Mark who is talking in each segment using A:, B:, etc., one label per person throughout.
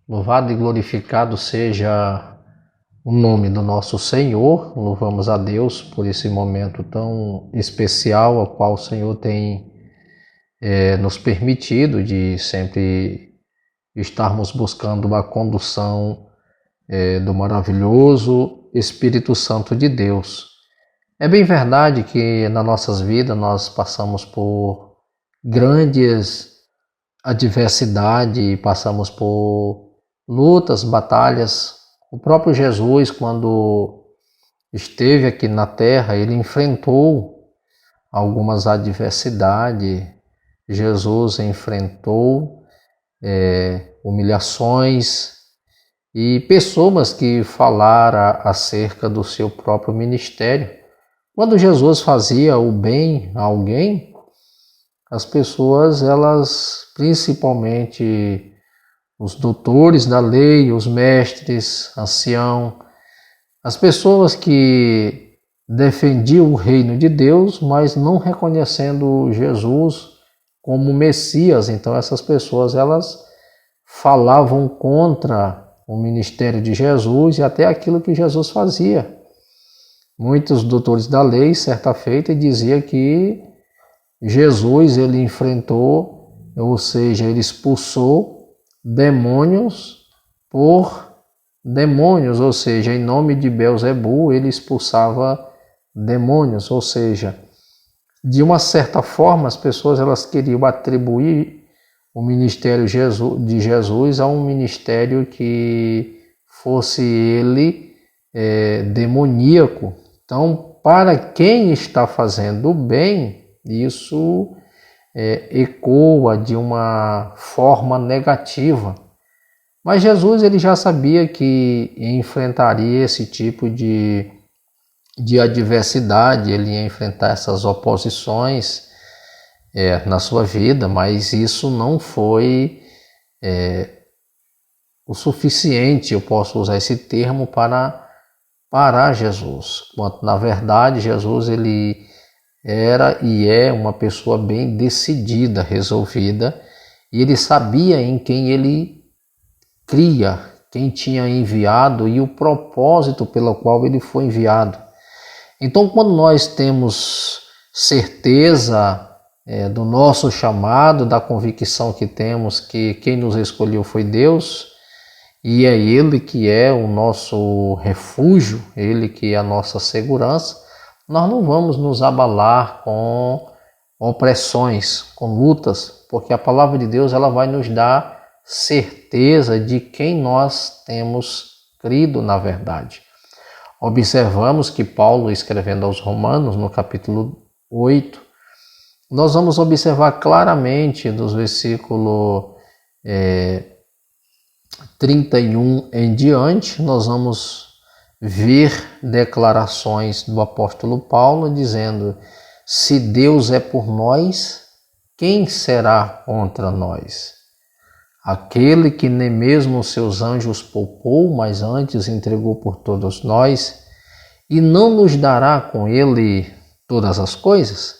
A: Louvado e glorificado seja o nome do nosso Senhor. Louvamos a Deus por esse momento tão especial ao qual o Senhor tem nos permitido de sempre estarmos buscando a condução do maravilhoso Espírito Santo de Deus. É bem verdade que nas nossas vidas nós passamos por grandes adversidades, passamos por lutas, batalhas. O próprio Jesus, quando esteve aqui na terra, ele enfrentou algumas adversidades. Jesus enfrentou humilhações e pessoas que falaram acerca do seu próprio ministério. Quando Jesus fazia o bem a alguém, as pessoas, elas, principalmente os doutores da lei, os mestres, anciãos, as pessoas que defendiam o reino de Deus, mas não reconhecendo Jesus como Messias. Então essas pessoas, elas falavam contra o ministério de Jesus e até aquilo que Jesus fazia. Muitos doutores da lei, certa feita, diziam que Jesus, ele enfrentou, ou seja, ele expulsou demônios por demônios, ou seja, em nome de Belzebu ele expulsava demônios, ou seja, de uma certa forma as pessoas elas queriam atribuir o ministério de Jesus a um ministério que fosse ele demoníaco. Então, para quem está fazendo o bem, isso ecoa de uma forma negativa. Mas Jesus ele já sabia que enfrentaria esse tipo de adversidade, ele ia enfrentar essas oposições na sua vida, mas isso não foi o suficiente, eu posso usar esse termo, para parar Jesus. Quando, na verdade, Jesus ele era e é uma pessoa bem decidida, resolvida, e ele sabia em quem ele cria, quem tinha enviado e o propósito pelo qual ele foi enviado. Então, quando nós temos certeza do nosso chamado, da convicção que temos que quem nos escolheu foi Deus, e é Ele que é o nosso refúgio, Ele que é a nossa segurança, nós não vamos nos abalar com opressões, com lutas, porque a palavra de Deus ela vai nos dar certeza de quem nós temos crido na verdade. Observamos que Paulo, escrevendo aos Romanos, no capítulo 8, nós vamos observar claramente dos versículos 31 em diante, nós vamos ver declarações do apóstolo Paulo dizendo: se Deus é por nós, quem será contra nós? Aquele que nem mesmo os seus anjos poupou, mas antes entregou por todos nós, e não nos dará com ele todas as coisas?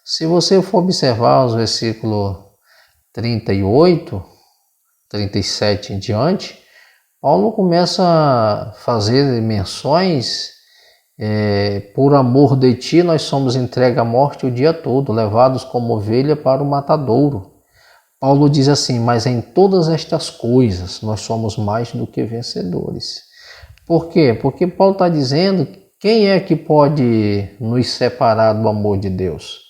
A: Se você for observar os versículos 38, 37 em diante, Paulo começa a fazer menções, por amor de ti nós somos entregues à morte o dia todo, levados como ovelha para o matadouro. Paulo diz assim: mas em todas estas coisas nós somos mais do que vencedores. Por quê? Porque Paulo está dizendo quem é que pode nos separar do amor de Deus?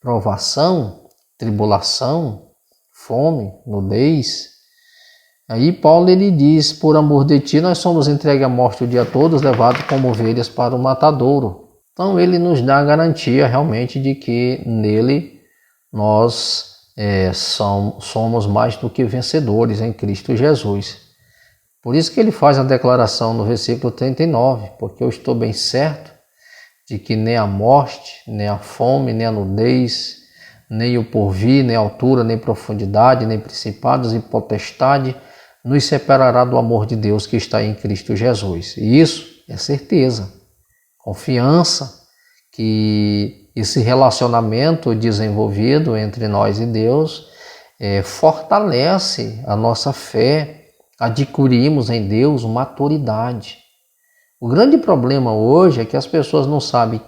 A: Provação, tribulação, fome, nudez. Aí Paulo ele diz: por amor de ti nós somos entregues à morte o dia todo, levados como ovelhas para o matadouro. Então ele nos dá a garantia realmente de que nele nós somos mais do que vencedores em Cristo Jesus. Por isso que ele faz a declaração no versículo 39, porque eu estou bem certo de que nem a morte, nem a fome, nem a nudez, nem o porvir, nem a altura, nem profundidade, nem principados e potestade nos separará do amor de Deus que está em Cristo Jesus. E isso é certeza, confiança que esse relacionamento desenvolvido entre nós e Deus fortalece a nossa fé, adquirimos em Deus maturidade. O grande problema hoje é que as pessoas não sabem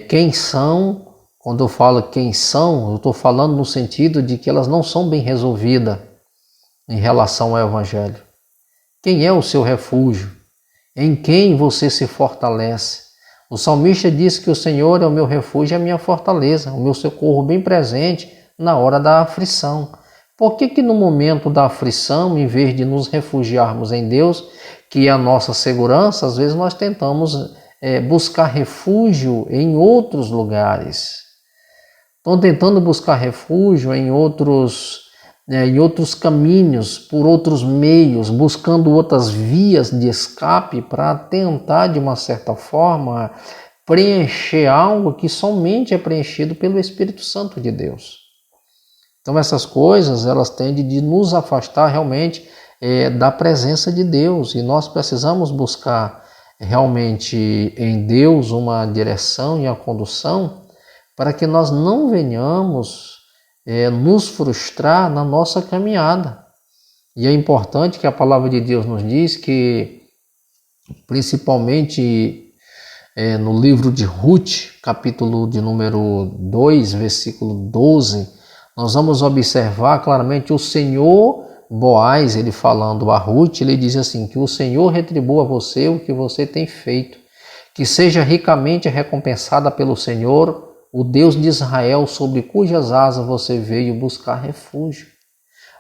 A: quem são. Quando eu falo quem são, eu estou falando no sentido de que elas não são bem resolvidas em relação ao Evangelho. Quem é o seu refúgio? Em quem você se fortalece? O salmista diz que o Senhor é o meu refúgio e a minha fortaleza, o meu socorro bem presente na hora da aflição. Por que no momento da aflição, em vez de nos refugiarmos em Deus, que é a nossa segurança, às vezes nós tentamos buscar refúgio em outros lugares? Estão tentando buscar refúgio em outros caminhos, por outros meios, buscando outras vias de escape para tentar, de uma certa forma, preencher algo que somente é preenchido pelo Espírito Santo de Deus. Então essas coisas, elas tendem de nos afastar realmente da presença de Deus, e nós precisamos buscar realmente em Deus uma direção e a condução para que nós não venhamos nos frustrar na nossa caminhada. E é importante que a palavra de Deus nos diz que, principalmente no livro de Ruth, capítulo de número 2, versículo 12, nós vamos observar claramente o Senhor Boaz, ele falando a Ruth, ele diz assim, que o Senhor retribua a você o que você tem feito, que seja ricamente recompensada pelo Senhor, o Deus de Israel, sobre cujas asas você veio buscar refúgio.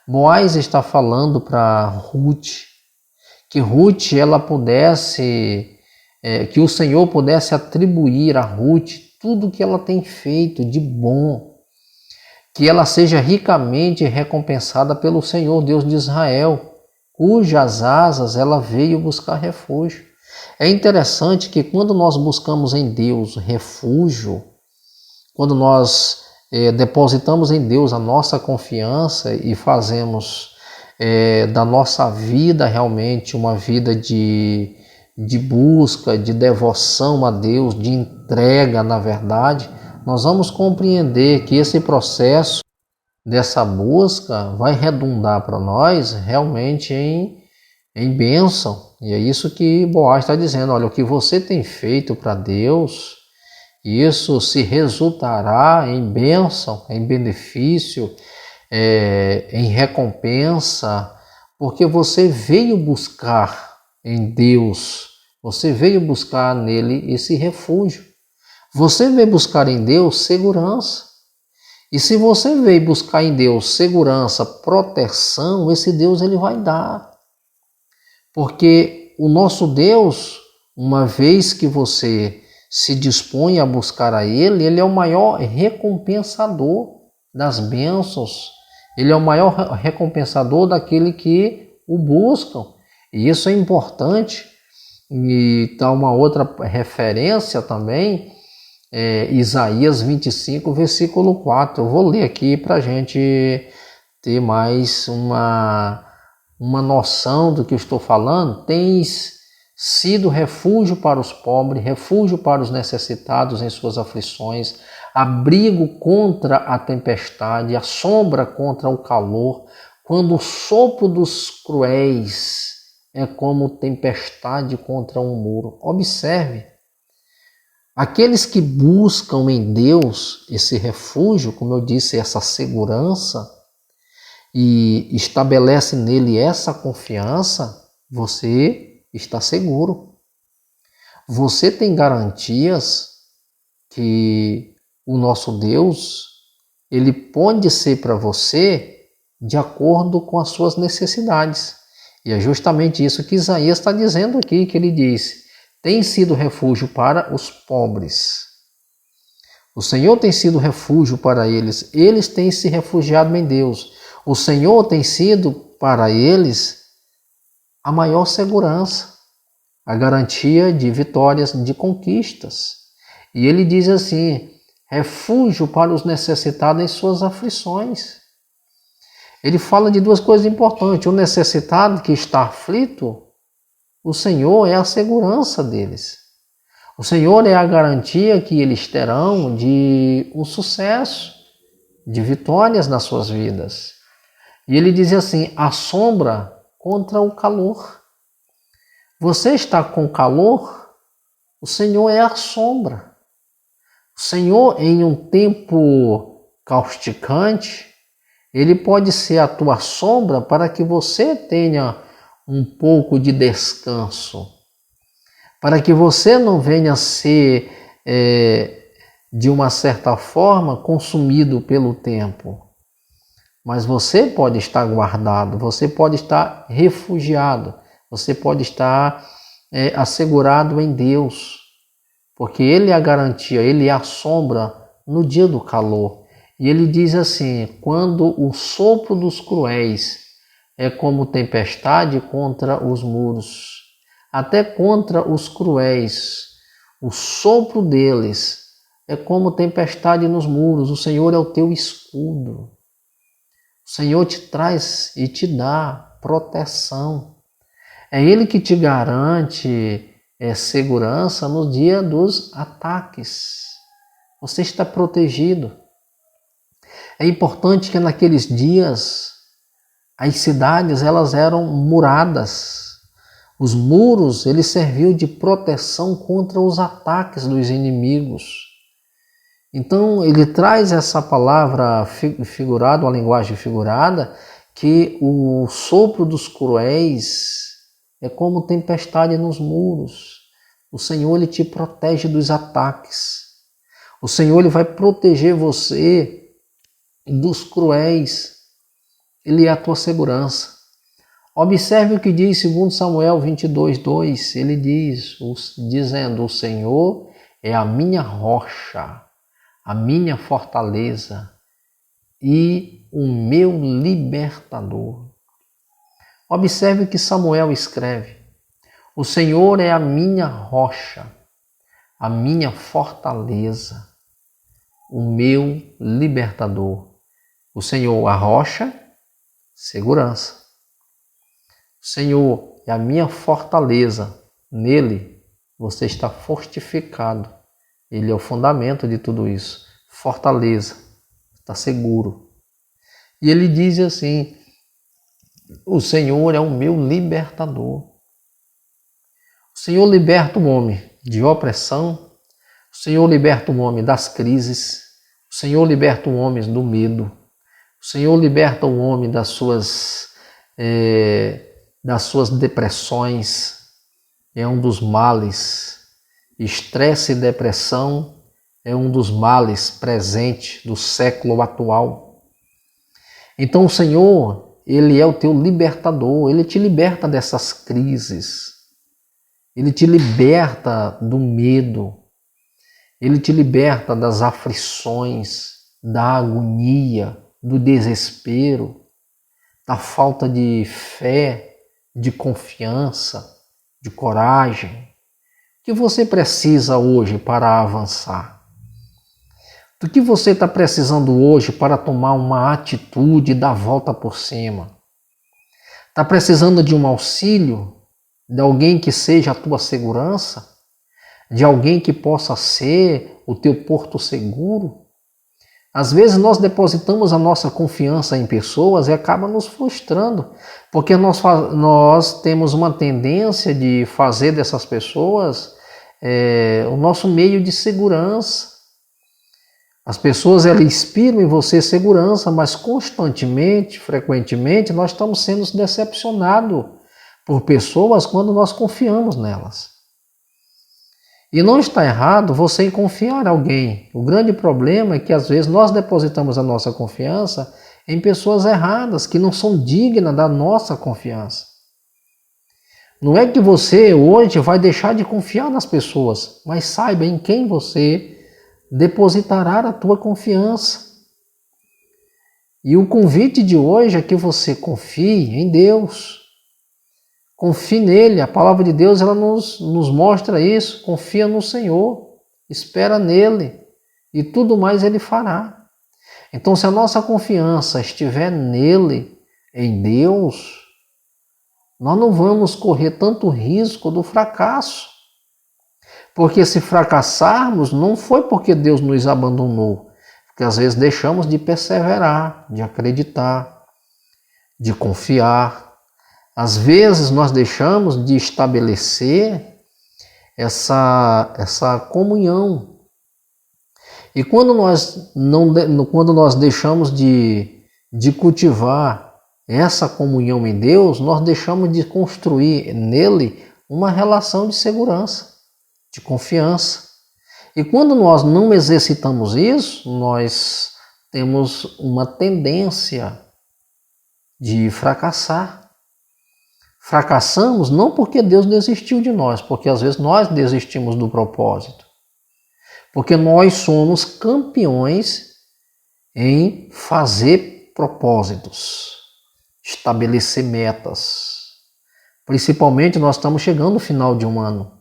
A: Boaz está falando para Ruth, que Ruth ela pudesse, que o Senhor pudesse atribuir a Ruth tudo o que ela tem feito de bom, que ela seja ricamente recompensada pelo Senhor, Deus de Israel, cujas asas ela veio buscar refúgio. É interessante que quando nós buscamos em Deus refúgio, quando nós depositamos em Deus a nossa confiança e fazemos da nossa vida realmente uma vida de busca, de devoção a Deus, de entrega, na verdade, nós vamos compreender que esse processo dessa busca vai redundar para nós realmente em bênção. E é isso que Boaz está dizendo, olha, o que você tem feito para Deus, isso se resultará em bênção, em benefício, em recompensa, porque você veio buscar em Deus, você veio buscar nele esse refúgio. Você veio buscar em Deus segurança. E se você veio buscar em Deus segurança, proteção, esse Deus ele vai dar. Porque o nosso Deus, uma vez que você se dispõe a buscar a Ele é o maior recompensador das bênçãos. Ele é o maior recompensador daquele que o buscam. E isso é importante. E dá uma outra referência também, Isaías 25, versículo 4. Eu vou ler aqui para a gente ter mais uma noção do que eu estou falando. Tens sido refúgio para os pobres, refúgio para os necessitados em suas aflições, abrigo contra a tempestade, a sombra contra o calor, quando o sopro dos cruéis é como tempestade contra um muro. Observe, aqueles que buscam em Deus esse refúgio, como eu disse, essa segurança, e estabelece nele essa confiança, você está seguro. Você tem garantias que o nosso Deus, ele pode ser para você de acordo com as suas necessidades. E é justamente isso que Isaías está dizendo aqui, que ele diz: tem sido refúgio para os pobres. O Senhor tem sido refúgio para eles. Eles têm se refugiado em Deus. O Senhor tem sido para eles a maior segurança, a garantia de vitórias, de conquistas. E ele diz assim: refúgio para os necessitados em suas aflições. Ele fala de duas coisas importantes. O necessitado que está aflito, o Senhor é a segurança deles. O Senhor é a garantia que eles terão de um sucesso, de vitórias nas suas vidas. E ele diz assim: a sombra contra o calor. Você está com calor, o Senhor é a sombra. O Senhor, em um tempo causticante, Ele pode ser a tua sombra para que você tenha um pouco de descanso, para que você não venha a ser, de uma certa forma, consumido pelo tempo. Mas você pode estar guardado, você pode estar refugiado, você pode estar assegurado em Deus, porque Ele é a garantia, Ele é a sombra no dia do calor. E Ele diz assim: quando o sopro dos cruéis é como tempestade contra os muros, até contra os cruéis, o sopro deles é como tempestade nos muros. O Senhor é o teu escudo. O Senhor te traz e te dá proteção. É Ele que te garante segurança no dia dos ataques. Você está protegido. É importante que naqueles dias as cidades elas eram muradas. Os muros eles serviam de proteção contra os ataques dos inimigos. Então ele traz essa palavra figurada, uma linguagem figurada, que o sopro dos cruéis é como tempestade nos muros. O Senhor ele te protege dos ataques. O Senhor ele vai proteger você dos cruéis. Ele é a tua segurança. Observe o que diz 2 Samuel 22:2. Ele diz, dizendo: o Senhor é a minha rocha, a minha fortaleza e o meu libertador. Observe o que Samuel escreve: o Senhor é a minha rocha, a minha fortaleza, o meu libertador. O Senhor, a rocha, segurança. O Senhor é a minha fortaleza. Nele você está fortificado. Ele é o fundamento de tudo isso. Fortaleza. Está seguro. E ele diz assim: o Senhor é o meu libertador. O Senhor liberta o homem de opressão. O Senhor liberta o homem das crises. O Senhor liberta o homem do medo. O Senhor liberta o homem das suas depressões. É um dos males. Estresse e depressão é um dos males presentes do século atual. Então o Senhor, Ele é o teu libertador. Ele te liberta dessas crises. Ele te liberta do medo. Ele te liberta das aflições, da agonia, do desespero, da falta de fé, de confiança, de coragem. O que você precisa hoje para avançar? Do que você está precisando hoje para tomar uma atitude e dar a volta por cima? Está precisando de um auxílio? De alguém que seja a tua segurança? De alguém que possa ser o teu porto seguro? Às vezes nós depositamos a nossa confiança em pessoas e acaba nos frustrando, porque nós temos uma tendência de fazer dessas pessoas o nosso meio de segurança. As pessoas elas inspiram em você segurança, mas constantemente, frequentemente, nós estamos sendo decepcionados por pessoas quando nós confiamos nelas. E não está errado você confiar em alguém. O grande problema é que às vezes nós depositamos a nossa confiança em pessoas erradas, que não são dignas da nossa confiança. Não é que você hoje vai deixar de confiar nas pessoas, mas saiba em quem você depositará a tua confiança. E o convite de hoje é que você confie em Deus. Confie nele, a palavra de Deus ela nos mostra isso. Confia no Senhor, espera nele e tudo mais ele fará. Então, se a nossa confiança estiver nele, em Deus, nós não vamos correr tanto risco do fracasso. Porque se fracassarmos, não foi porque Deus nos abandonou, porque às vezes deixamos de perseverar, de acreditar, de confiar. Às vezes nós deixamos de estabelecer essa comunhão. E quando nós deixamos de cultivar essa comunhão em Deus, nós deixamos de construir nele uma relação de segurança, de confiança. E quando nós não exercitamos isso, nós temos uma tendência de fracassar. Fracassamos não porque Deus desistiu de nós, porque às vezes nós desistimos do propósito. Porque nós somos campeões em fazer propósitos, estabelecer metas. Principalmente nós estamos chegando no final de um ano.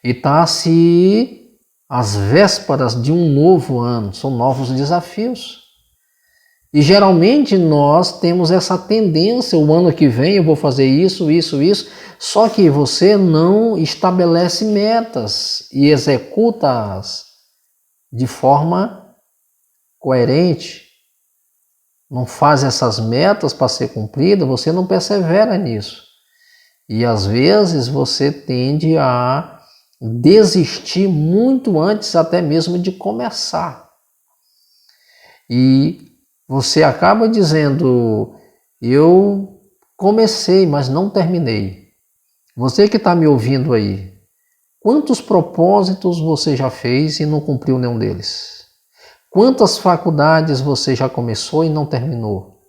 A: E está-se às vésperas de um novo ano, são novos desafios. E geralmente nós temos essa tendência, o ano que vem eu vou fazer isso, só que você não estabelece metas e executa-as de forma coerente. Não faz essas metas para ser cumprida, você não persevera nisso. E às vezes você tende a desistir muito antes até mesmo de começar. E você acaba dizendo, eu comecei, mas não terminei. Você que está me ouvindo aí, quantos propósitos você já fez e não cumpriu nenhum deles? Quantas faculdades você já começou e não terminou?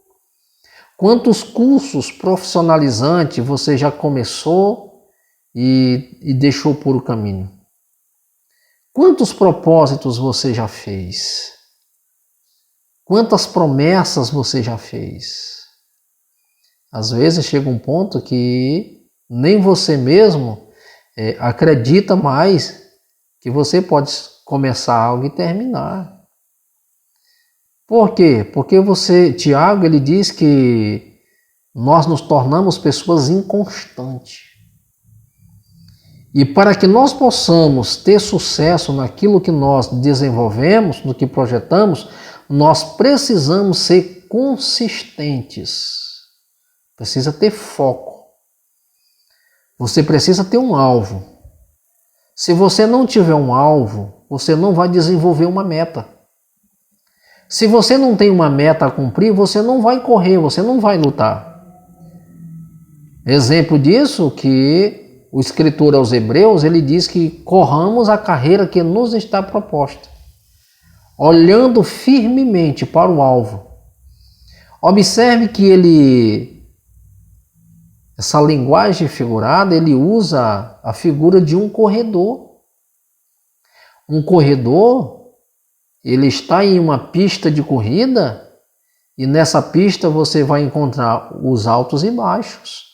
A: Quantos cursos profissionalizantes você já começou e deixou por o caminho? Quantos propósitos você já fez? Quantas promessas você já fez? Às vezes chega um ponto que nem você mesmo acredita mais que você pode começar algo e terminar. Por quê? Porque Tiago, ele diz que nós nos tornamos pessoas inconstantes. E para que nós possamos ter sucesso naquilo que nós desenvolvemos, no que projetamos, nós precisamos ser consistentes. Precisa ter foco. Você precisa ter um alvo. Se você não tiver um alvo, você não vai desenvolver uma meta. Se você não tem uma meta a cumprir, você não vai correr, você não vai lutar. Exemplo disso que o escritor aos Hebreus, ele diz que corramos a carreira que nos está proposta, olhando firmemente para o alvo. Observe que essa linguagem figurada, ele usa a figura de um corredor. Um corredor, ele está em uma pista de corrida e nessa pista você vai encontrar os altos e baixos.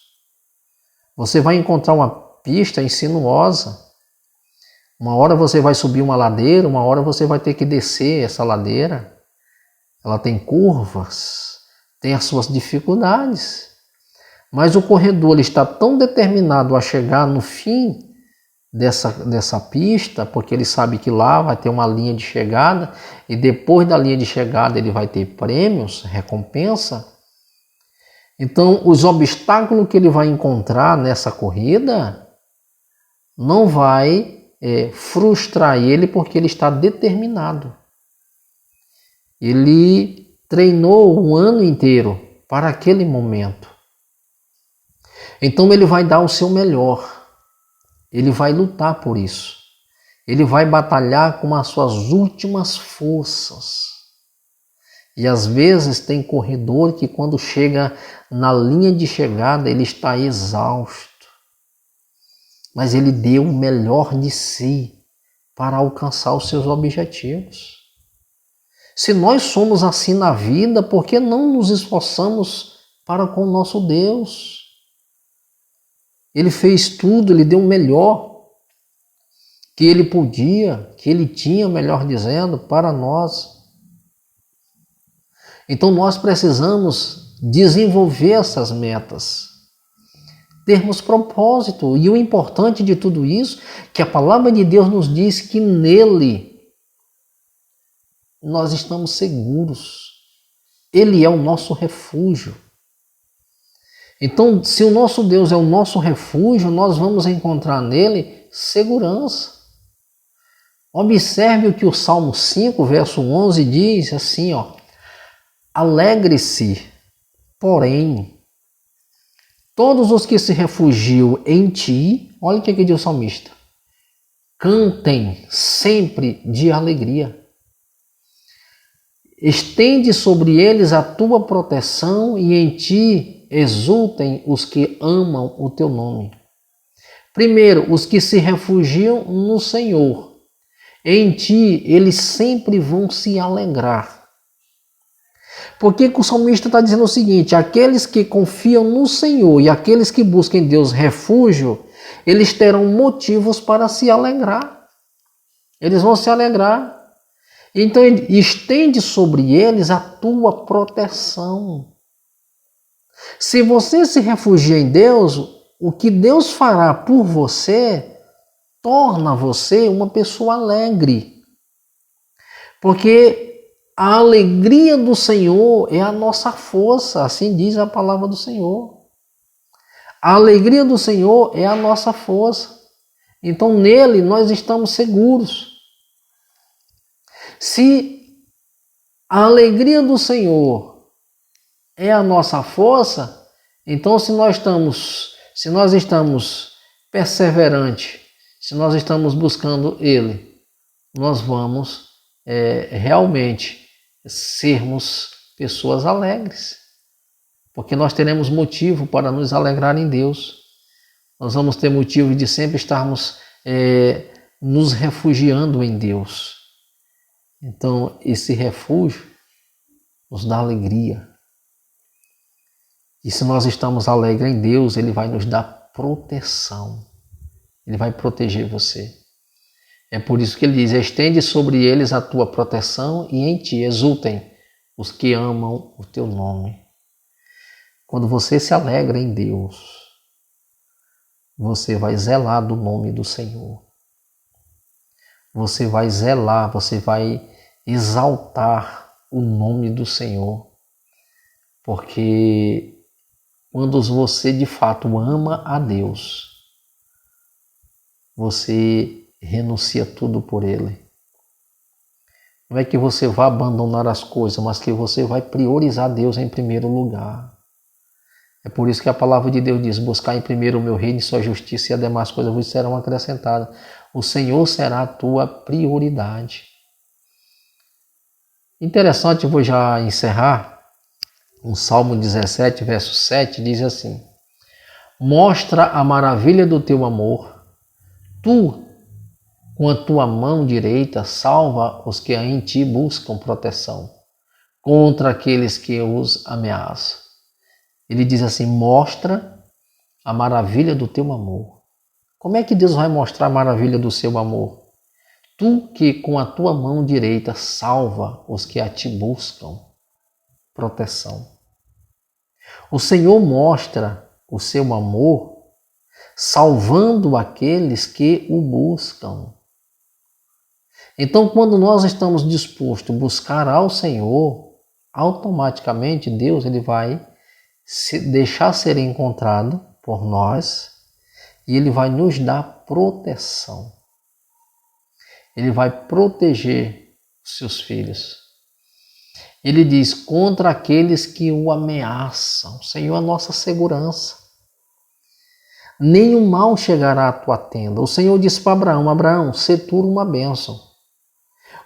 A: Você vai encontrar uma pista sinuosa. Uma hora você vai subir uma ladeira, uma hora você vai ter que descer essa ladeira. Ela tem curvas, tem as suas dificuldades. Mas o corredor ele está tão determinado a chegar no fim dessa pista, porque ele sabe que lá vai ter uma linha de chegada e depois da linha de chegada ele vai ter prêmios, recompensa. Então, os obstáculos que ele vai encontrar nessa corrida não vai frustrar ele, porque ele está determinado. Ele treinou um ano inteiro para aquele momento. Então ele vai dar o seu melhor. Ele vai lutar por isso. Ele vai batalhar com as suas últimas forças. E às vezes tem corredor que quando chega na linha de chegada ele está exausto. Mas ele deu o melhor de si para alcançar os seus objetivos. Se nós somos assim na vida, por que não nos esforçamos para com o nosso Deus? Ele fez tudo, ele deu o melhor que ele podia, que ele tinha, melhor dizendo, para nós. Então nós precisamos desenvolver essas metas, termos propósito. E o importante de tudo isso, que a palavra de Deus nos diz que nele nós estamos seguros. Ele é o nosso refúgio. Então, se o nosso Deus é o nosso refúgio, nós vamos encontrar nele segurança. Observe o que o Salmo 5, verso 11 diz assim, alegre-se, porém, todos os que se refugiam em ti, olha o que diz o salmista, cantem sempre de alegria. Estende sobre eles a tua proteção e em ti exultem os que amam o teu nome. Primeiro, os que se refugiam no Senhor. Em ti eles sempre vão se alegrar. Porque o salmista está dizendo o seguinte, aqueles que confiam no Senhor e aqueles que buscam em Deus refúgio, eles terão motivos para se alegrar. Eles vão se alegrar. Então, estende sobre eles a tua proteção. Se você se refugia em Deus, o que Deus fará por você torna você uma pessoa alegre. Porque a alegria do Senhor é a nossa força, assim diz a palavra do Senhor. A alegria do Senhor é a nossa força. Então, nele nós estamos seguros. Se a alegria do Senhor é a nossa força, então se nós estamos perseverantes, se nós estamos buscando Ele, nós vamos realmente sermos pessoas alegres, porque nós teremos motivo para nos alegrar em Deus. Nós vamos ter motivo de sempre estarmos nos refugiando em Deus. Então, esse refúgio nos dá alegria. E se nós estamos alegres em Deus, Ele vai nos dar proteção. Ele vai proteger você. É por isso que Ele diz, estende sobre eles a tua proteção e em ti exultem os que amam o teu nome. Quando você se alegra em Deus, você vai zelar do nome do Senhor. Você vai zelar, você vai exaltar o nome do Senhor, porque quando você de fato ama a Deus, você renuncia tudo por Ele. Não é que você vá abandonar as coisas, mas que você vai priorizar Deus em primeiro lugar. É por isso que a palavra de Deus diz, buscar em primeiro o meu reino e sua justiça e as demais coisas vos serão acrescentadas. O Senhor será a tua prioridade. Interessante, eu vou já encerrar, o Salmo 17, verso 7, diz assim, mostra a maravilha do teu amor, tu, com a tua mão direita, salva os que em ti buscam proteção, contra aqueles que os ameaçam. Ele diz assim, mostra a maravilha do teu amor. Como é que Deus vai mostrar a maravilha do seu amor? Tu que com a tua mão direita salva os que a ti buscam proteção. O Senhor mostra o seu amor salvando aqueles que o buscam. Então, quando nós estamos dispostos a buscar ao Senhor, automaticamente Deus ele vai se deixar ser encontrado por nós e Ele vai nos dar proteção. Ele vai proteger os seus filhos. Ele diz, contra aqueles que o ameaçam. O Senhor é a nossa segurança. Nenhum mal chegará à tua tenda. O Senhor disse para Abraão, Abraão, sê tu uma bênção.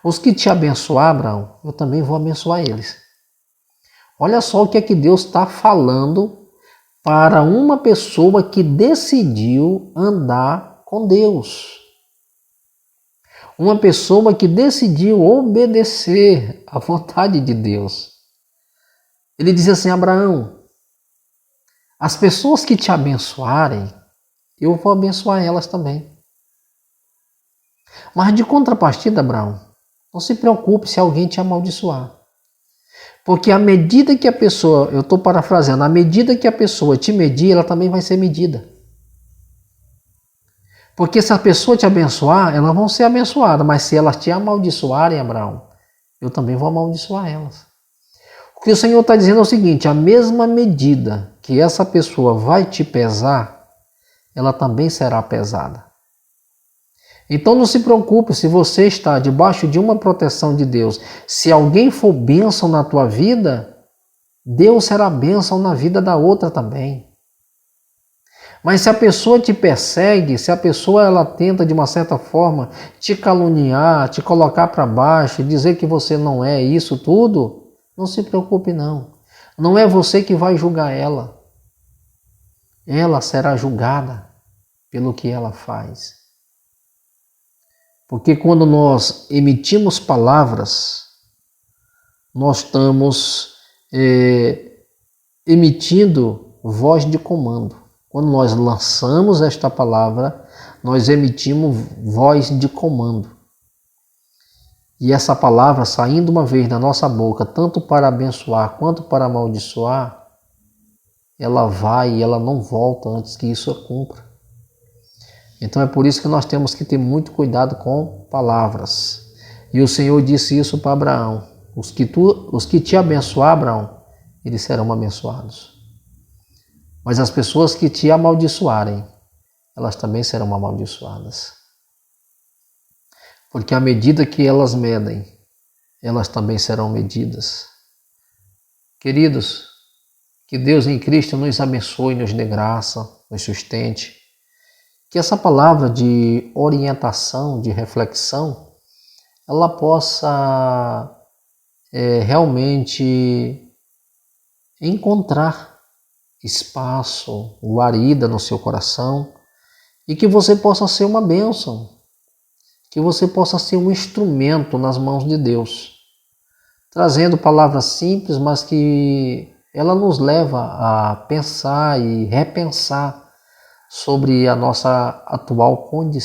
A: Os que te abençoar, Abraão, eu também vou abençoar eles. Olha só o que é que Deus está falando para uma pessoa que decidiu andar com Deus. Uma pessoa que decidiu obedecer à vontade de Deus. Ele diz assim, Abraão, as pessoas que te abençoarem, eu vou abençoar elas também. Mas de contrapartida, Abraão, não se preocupe se alguém te amaldiçoar. Porque à medida que a pessoa, eu estou parafraseando, à medida que a pessoa te medir, ela também vai ser medida. Porque se a pessoa te abençoar, elas vão ser abençoadas, mas se elas te amaldiçoarem, Abraão, eu também vou amaldiçoar elas. que o Senhor está dizendo é o seguinte: a mesma medida que essa pessoa vai te pesar, ela também será pesada. Então não se preocupe se você está debaixo de uma proteção de Deus. Se alguém for bênção na tua vida, Deus será bênção na vida da outra também. Mas se a pessoa te persegue, se a pessoa ela tenta de uma certa forma te caluniar, te colocar para baixo, dizer que você não é isso tudo, não se preocupe não. Não é você que vai julgar ela. Ela será julgada pelo que ela faz. Porque quando nós emitimos palavras, nós estamos emitindo voz de comando. Quando nós lançamos esta palavra, nós emitimos voz de comando. E essa palavra saindo uma vez da nossa boca, tanto para abençoar quanto para amaldiçoar, ela vai e ela não volta antes que isso cumpra. Então é por isso que nós temos que ter muito cuidado com palavras. E o Senhor disse isso para Abraão: os que te abençoar, Abraão, eles serão abençoados. Mas as pessoas que te amaldiçoarem, elas também serão amaldiçoadas. Porque à medida que elas medem, elas também serão medidas. Queridos, que Deus em Cristo nos abençoe, nos dê graça, nos sustente. Que essa palavra de orientação, de reflexão, ela possa realmente encontrar espaço, guarida no seu coração, e que você possa ser uma bênção, que você possa ser um instrumento nas mãos de Deus, trazendo palavras simples, mas que ela nos leva a pensar e repensar sobre a nossa atual condição.